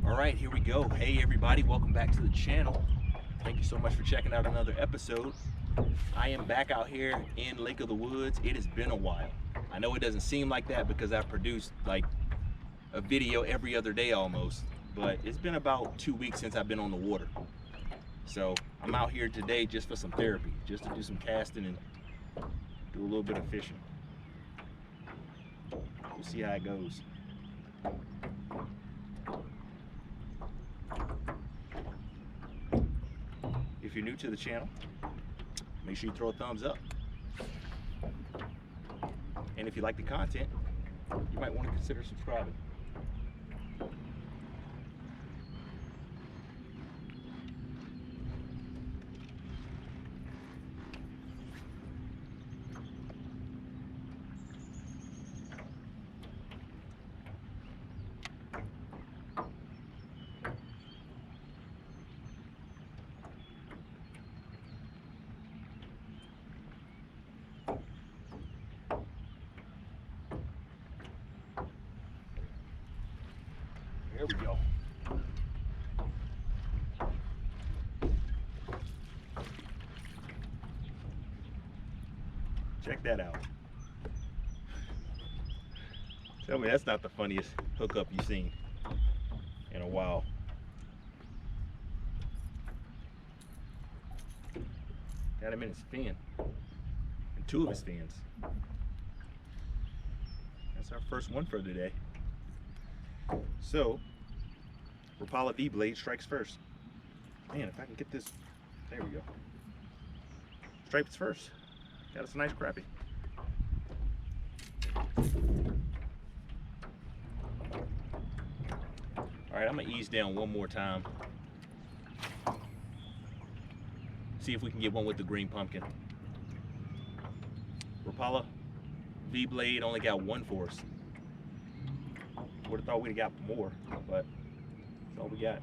All right, here we go. Hey everybody, welcome back to the channel. Thank you so much for checking out another episode. I am back out here in Lake of the Woods. It has been a while. I know it doesn't seem like that because I've produced like a video every other day almost, but it's been about 2 weeks since I've been on the water. So I'm out here today just for some therapy, just to do some casting and do a little bit of fishing. We'll see how it goes. If you're new to the channel, make sure you throw a thumbs up. And if you like the content, you might want to consider subscribing. There we go. Check that out. Tell me that's not the funniest hookup you've seen in a while. Got him in his fin. And two of his fins. That's our first one for today. So, Rapala Rap-V Blade strikes first. Man, if I can get this, there we go. Stripes first. Got us a nice crappie. All right, I'm gonna ease down one more time. See if we can get one with the green pumpkin. Rapala V Blade only got one for us. Would have thought we'd have got more, but that's all we got.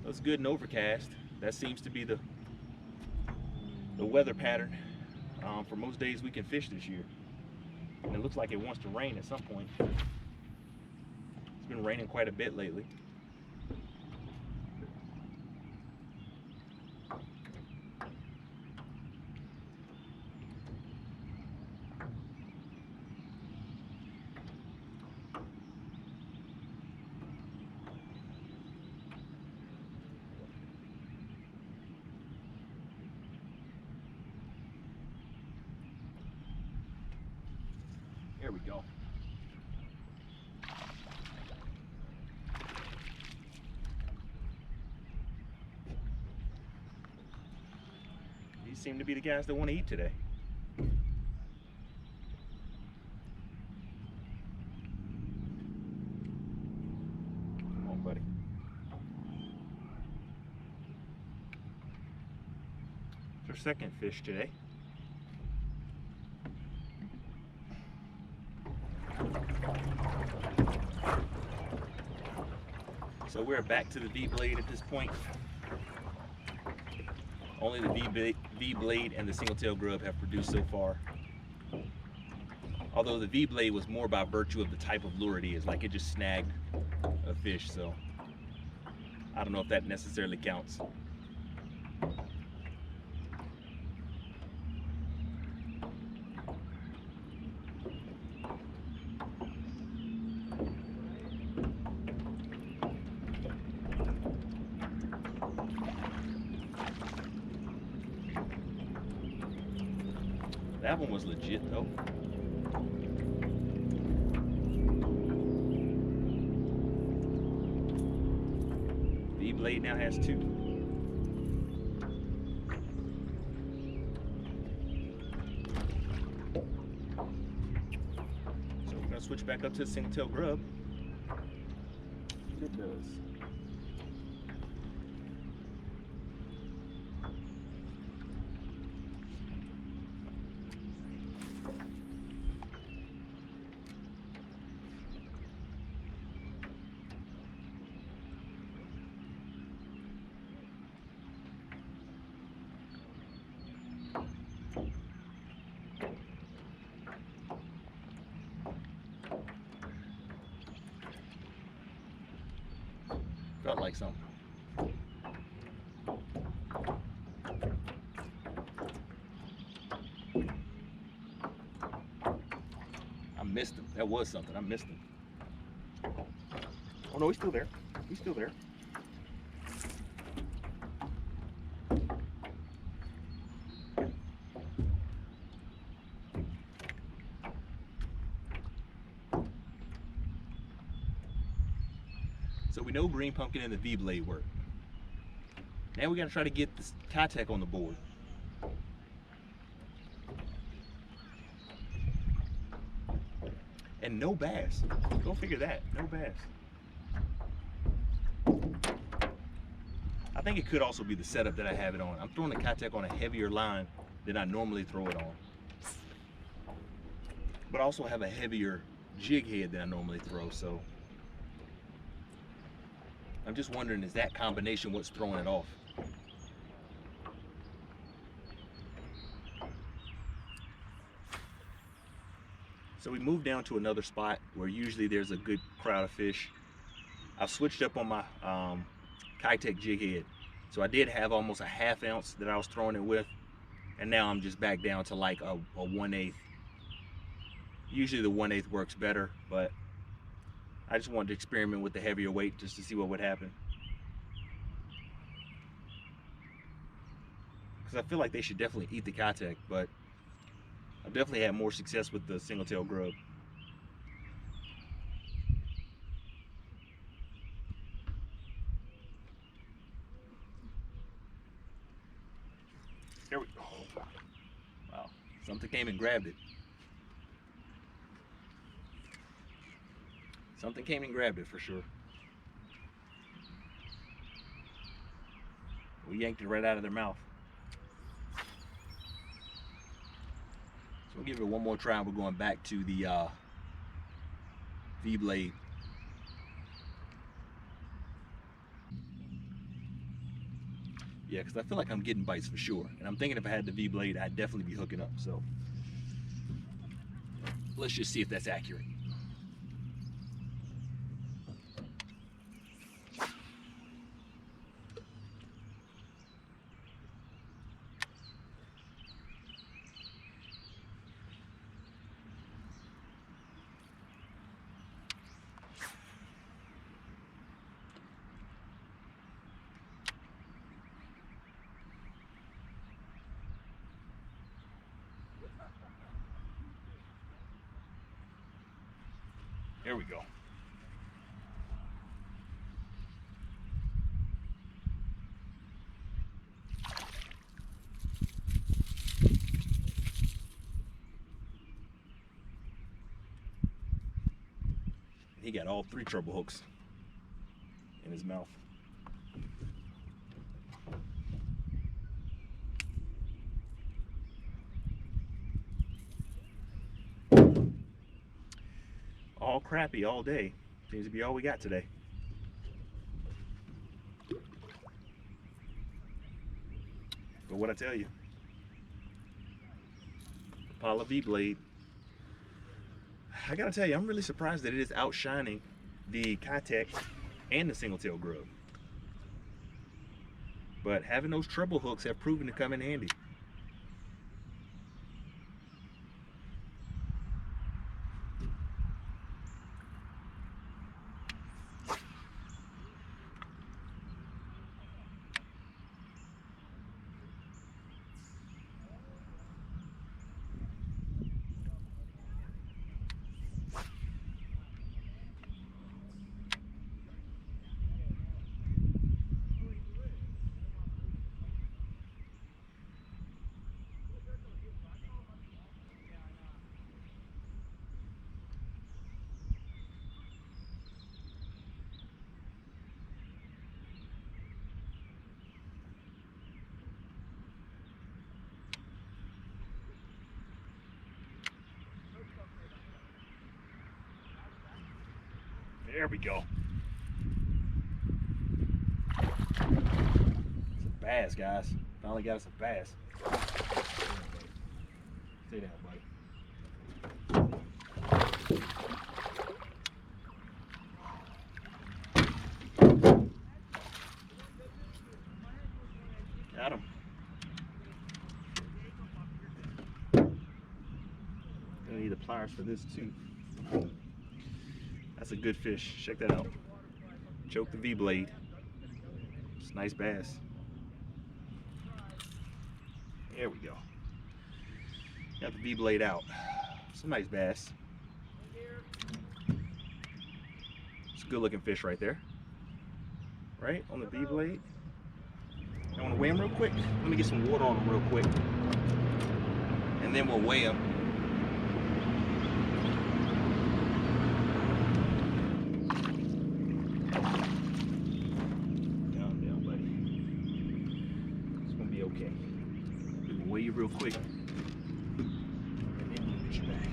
Looks good and overcast. That seems to be the weather pattern for most days we can fish this year. And it looks like it wants to rain at some point. It's been raining quite a bit lately. Here we go. These seem to be the guys that want to eat today. Come on, buddy. It's our second fish today. So we're back to the V Blade at this point. Only the V Blade and the single tail grub have produced so far. Although the V Blade was more by virtue of the type of lure it is, like it just snagged a fish, so I don't know if that necessarily counts. That one was legit though. V Blade now has two. So we're gonna switch back up to the single tail grub. It does. felt like something. I missed him. That was something. I missed him. Oh no, he's still there. He's still there. So we know green pumpkin and the V blade work. Now we gotta try to get this Keitech on the board. And no bass. Go figure that. No bass. I think it could also be the setup that I have it on. I'm throwing the Keitech on a heavier line than I normally throw it on. But I also have a heavier jig head than I normally throw, so I'm just wondering, is that combination what's throwing it off? So we moved down to another spot where usually there's a good crowd of fish. I've switched up on my Keitech jig head. So I did have almost a ½ ounce that I was throwing it with, and now I'm just back down to like a 1/8. Usually the 1/8 works better, but I just wanted to experiment with the heavier weight just to see what would happen. Because I feel like they should definitely eat the Keitech, but I've definitely had more success with the single-tail grub. There we go. Wow, something came and grabbed it. Something came and grabbed it for sure. We yanked it right out of their mouth. So we'll give it one more try. We're going back to the V blade. Yeah, because I feel like I'm getting bites for sure. And I'm thinking if I had the V blade, I'd definitely be hooking up. So let's just see if that's accurate. There we go. He got all 3 treble hooks in his mouth. All crappy all day. Seems to be all we got today. But what I tell you, Rapala V Blade, I gotta tell you, I'm really surprised that it is outshining the Keitech and the single-tail grub. But having those treble hooks have proven to come in handy. There we go. It's a bass, guys. Finally got us a bass. Stay down, buddy. pliers for this too. That's a good fish. Check that out. Choke the V blade. It's a nice bass. There we go. Got the V blade out. It's a nice bass. It's a good looking fish right there. Right on the V blade. I want to weigh him real quick. Let me get some water on him real quick, and then we'll weigh him. Calm down, buddy. It's gonna be okay. We'll weigh you real quick, and then we'll get you back.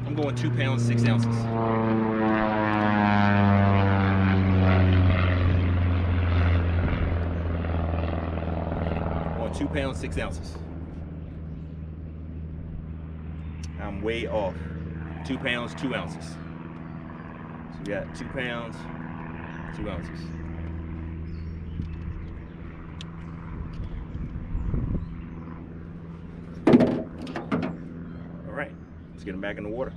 I'm going 2 pounds 6 ounces. 2 pounds 6 ounces. I'm way off. 2 pounds 2 ounces. So we got 2 pounds 2 ounces. All right, let's get him back in the water.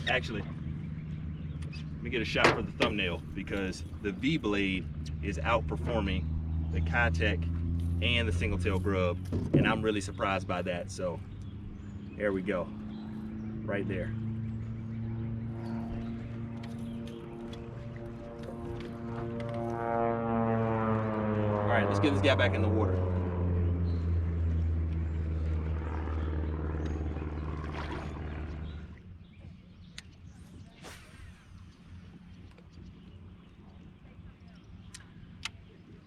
Actually, let me get a shot for the thumbnail because the V blade is outperforming the Keitech and the single tail grub, and I'm really surprised by that. So there we go, right there. All right, let's get this guy back in the water.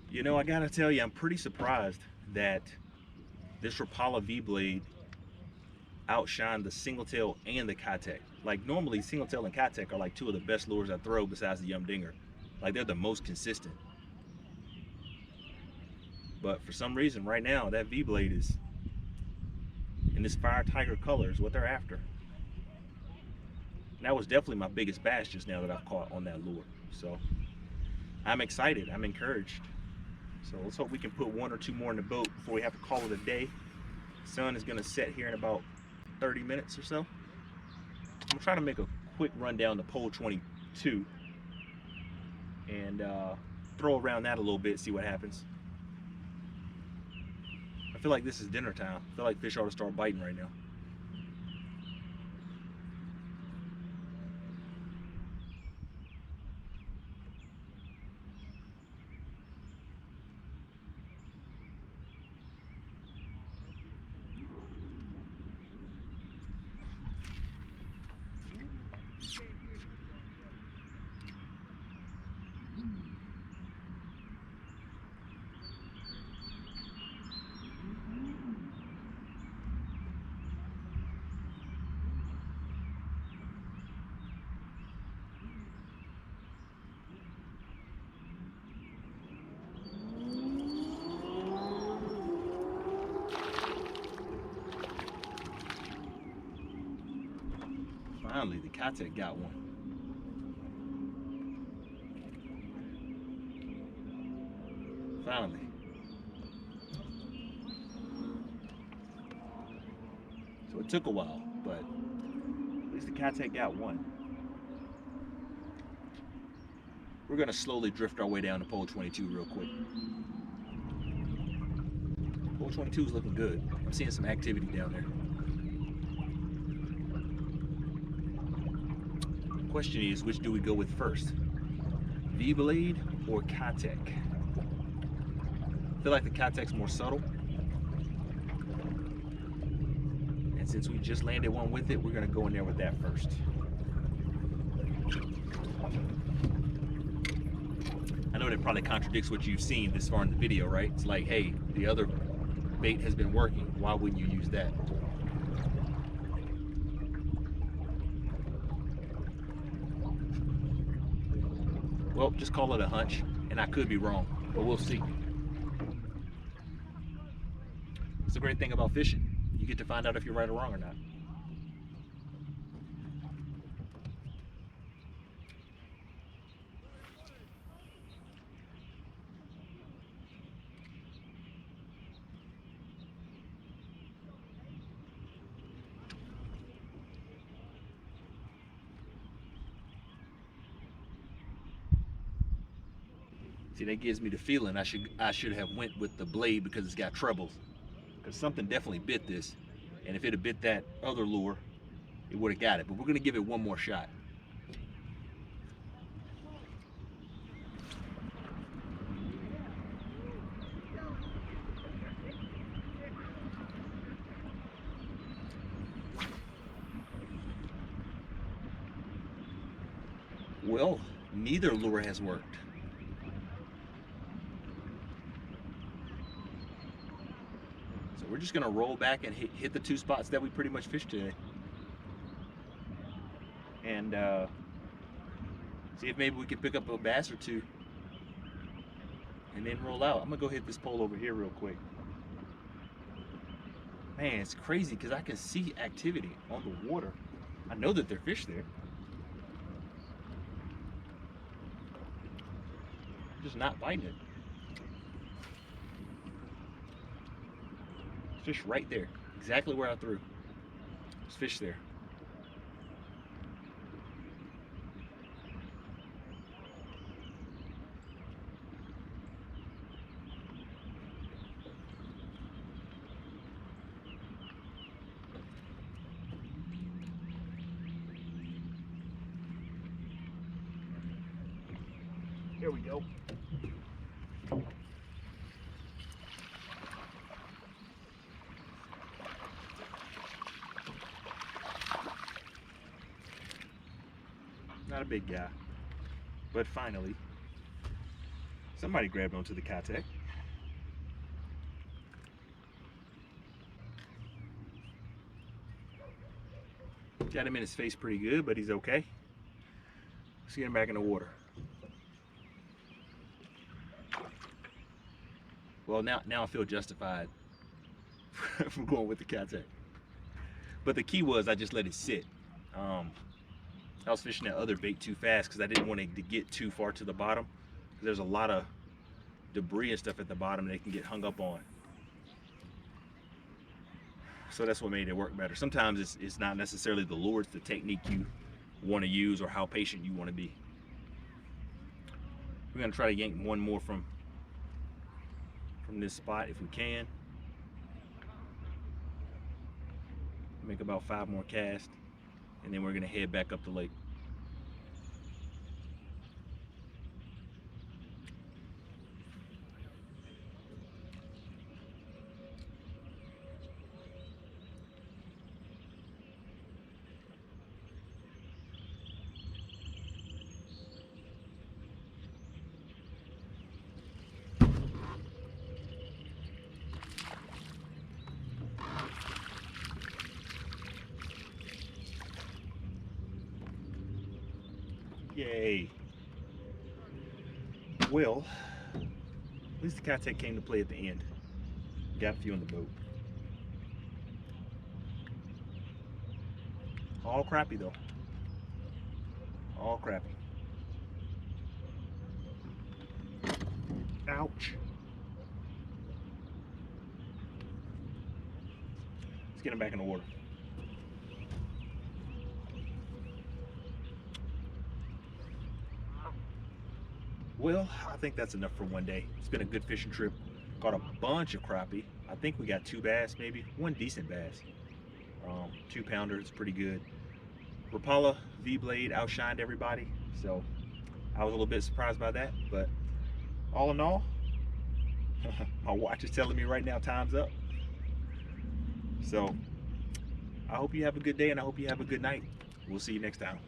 You know, I gotta tell you, I'm pretty surprised that this Rapala V blade outshined the single tail and the Keitech. Like normally single tail and Keitech are like two of the best lures I throw besides the Dinger. Like they're the most consistent. But for some reason right now that V blade is in this fire tiger color is what they're after. And that was definitely my biggest bass just now that I've caught on that lure. So I'm excited, I'm encouraged. So let's hope we can put 1 or 2 more in the boat before we have to call it a day. The sun is gonna set here in about 30 minutes or so. I'm gonna try to make a quick run down to pole 22 and throw around that a little bit, see what happens. I feel like this is dinner time. I feel like fish ought to start biting right now. Finally, the Keitech got one. Finally. So it took a while, but at least the Keitech got one. We're gonna slowly drift our way down to pole 22 real quick. Pole 22 is looking good. I'm seeing some activity down there. Question is, which do we go with first? V blade or Keitech? I feel like the Keitech's more subtle. And since we just landed one with it, we're gonna go in there with that first. I know that probably contradicts what you've seen this far in the video, right? It's like, hey, the other bait has been working. Why wouldn't you use that? Well, just call it a hunch, and I could be wrong, but we'll see. It's the great thing about fishing. You get to find out if you're right or wrong or not. See, that gives me the feeling I should have went with the blade because it's got trebles. Because something definitely bit this. And if it had bit that other lure, it would have got it. But we're going to give it one more shot. Well, neither lure has worked. So we're just gonna roll back and hit the 2 spots that we pretty much fished today. And see if maybe we can pick up a bass or 2. And then roll out. I'm gonna go hit this pole over here real quick. Man, it's crazy because I can see activity on the water. I know that there are fish there. Just not biting it. Fish right there, exactly where I threw. There's fish there. Here we go. Not a big guy, but finally, somebody grabbed onto the Keitech. Got him in his face pretty good, but he's okay. Let's get him back in the water. Well, now I feel justified for going with the Keitech. But the key was I just let it sit. I was fishing that other bait too fast because I didn't want it to get too far to the bottom. There's a lot of debris and stuff at the bottom they can get hung up on. So that's what made it work better. Sometimes it's not necessarily the lure, it's the technique you want to use or how patient you want to be. We're gonna try to yank one more from this spot if we can. Make about 5 more casts, and then we're gonna head back up the lake. Yay. Well, at least the Keitech came to play at the end. Got a few on the boat. All crappie though. All crappie. Ouch. Let's get him back in the water. Well, I think that's enough for one day. It's been a good fishing trip. Caught a bunch of crappie. I think we got 2 bass, maybe 1 decent bass. 2-pounder, it's pretty good. Rapala V Blade outshined everybody, so I was a little bit surprised by that. But all in all, my watch is telling me right now time's up. So I hope you have a good day and I hope you have a good night. We'll see you next time.